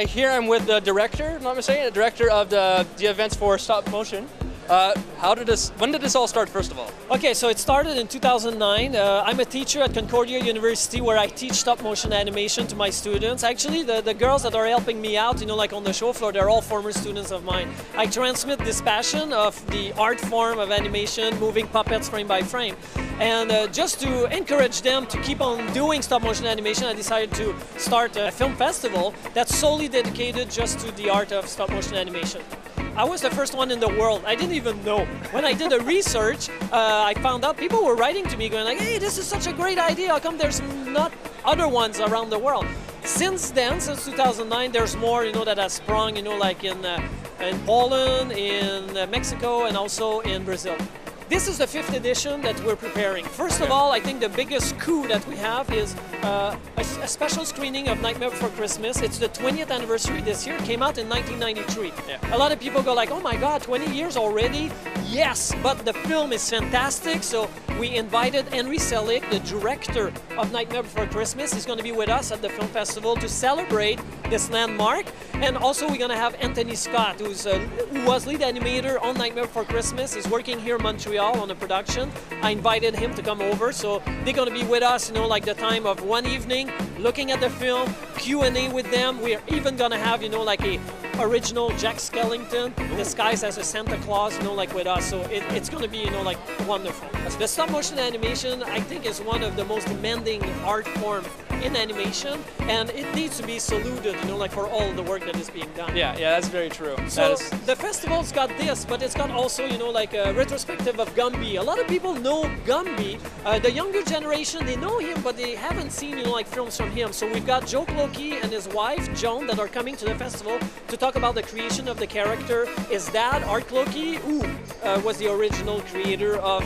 Here I'm with the director, if I'm not mistaken, the director of the events for stop motion. When did this all start, first of all? Okay, so it started in 2009. I'm a teacher at Concordia University where I teach stop motion animation to my students. Actually, the girls that are helping me out, you know, like on the show floor, they're all former students of mine. I transmit this passion of the art form of animation, moving puppets frame by frame. And just to encourage them to keep on doing stop motion animation, I decided to start a film festival that's solely dedicated just to the art of stop motion animation. I was the first one in the world. I didn't even know. When I did the research, I found out people were writing to me going like, hey, this is such a great idea. How come there's not other ones around the world? Since then, since 2009, there's more, you know, that has sprung, you know, like in Poland, in Mexico, and also in Brazil. This is the 5th edition that we're preparing. First of all, I think the biggest coup that we have is a special screening of Nightmare Before Christmas. It's the 20th anniversary this year. It came out in 1993. Yeah. A lot of people go like, oh my God, 20 years already? Yes, but the film is fantastic. So we invited Henry Selick, the director of Nightmare Before Christmas. He's going to be with us at the film festival to celebrate this landmark. And also we're going to have Anthony Scott, who was lead animator on Nightmare Before Christmas. He's working here in Montreal on a production. I invited him to come over, so they're going to be with us, you know, like the time of one evening, looking at the film, Q&A with them. We're even going to have, you know, like a original Jack Skellington disguised as a Santa Claus, you know, like with us. So it's going to be, you know, like wonderful. The stop motion animation, I think, is one of the most demanding art forms in animation, and it needs to be saluted, you know, like for all the work that is being done. Yeah, that's very true. So the festival's got this, but it's got also, you know, like a retrospective of Gumby. A lot of people know Gumby. The younger generation, they know him, but they haven't seen, you know, like films from him. So we've got Joe Clokey and his wife, Joan, that are coming to the festival to talk about the creation of the character. His dad, Art Clokey, was the original creator of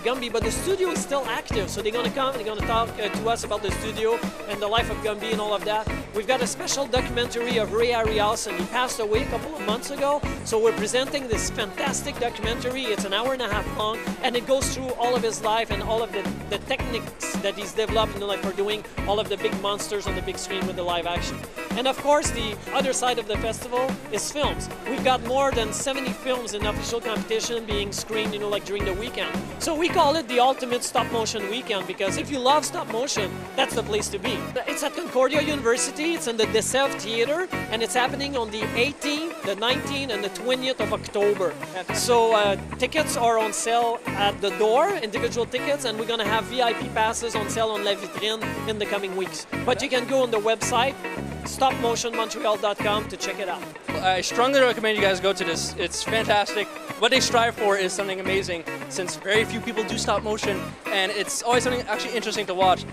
Gumby, but the studio is still active. So they're going to come, they're going to talk to us about the studio and the life of Gumby and all of that. We've got a special documentary of Ray Harryhausen. He passed away a couple of months ago, so we're presenting this fantastic documentary. It's an hour and a half long, and it goes through all of his life and all of the techniques that he's developed, you know, like for doing all of the big monsters on the big screen with the live action. And of course, the other side of the festival is films. We've got more than 70 films in official competition being screened, you know, like during the weekend. So we call it the ultimate stop motion weekend, because if you love stop motion, that's the place to be. It's at Concordia University. It's in the DeSève Theater, and it's happening on the 18th, the 19th, and the 20th of October. So tickets are on sale at the door, individual tickets, and we're going to have VIP passes on sale on La Vitrine in the coming weeks. But you can go on the website, stopmotionmontreal.com, to check it out. I strongly recommend you guys go to this. It's fantastic. What they strive for is something amazing, since very few people do stop motion, and it's always something actually interesting to watch.